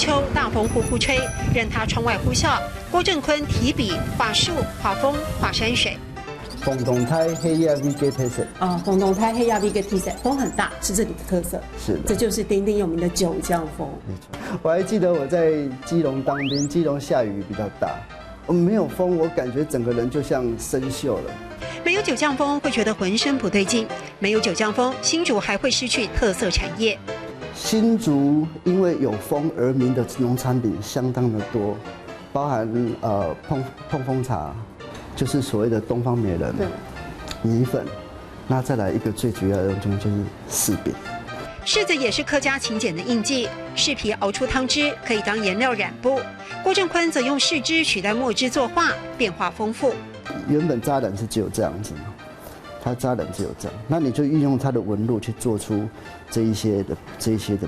秋，大风呼呼吹，任他窗外呼啸。郭正坤提笔画树、画风、画山水。风动态黑夜 V 给特色风动态黑夜 V 给特色，风很大，是这里的特色。是的，这就是鼎鼎有名的九降风。没错，我还记得我在基隆当兵，基隆下雨比较大，没有风，我感觉整个人就像生锈了。没有九降风会觉得浑身不对劲，没有九降风，新竹还会失去特色产业。新竹因为有风而名的农产品相当的多，包含碰风茶，就是所谓的东方美人，米粉，那再来一个最主要的东西就是柿饼。柿子也是客家勤俭的印记，柿皮熬出汤汁可以当颜料染布。郭正坤则用柿汁取代墨汁作画，变化丰富。原本扎染是只有这样子嘛，它扎染只有这样，那你就运用它的纹路去做出这一些的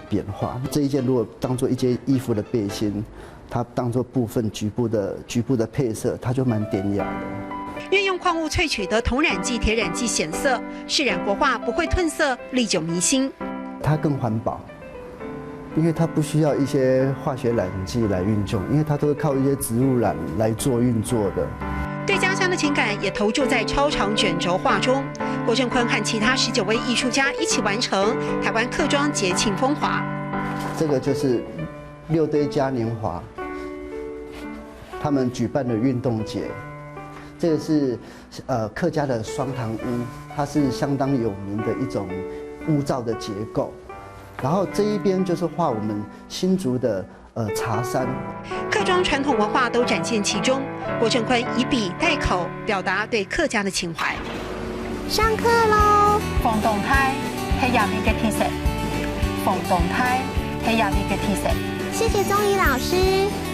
变化。这一件如果当做一件衣服的背心，它当做部分局部的配色，它就蛮典雅的。运用矿物萃取的铜染剂、铁染剂显色，饰染国画不会褪色，历久弥新。它更环保，因为它不需要一些化学染剂来运用，因为它都是靠一些植物染来做运作的。对家乡的情感也投注在超长卷轴画中。郭正坤和其他19位艺术家一起完成台湾客庄节庆风华。这个就是6堆嘉年华，他们举办的运动节。这个是客家的双塘屋，它是相当有名的一种屋造的结构。然后这一边就是画我们新竹的茶山，客庄传统文化都展现其中。郭正坤以笔代口，表达对客家的情怀。上课喽！风动态黑夜 V 嘅特色，风动态黑夜 V 嘅特色。谢谢宗仪老师。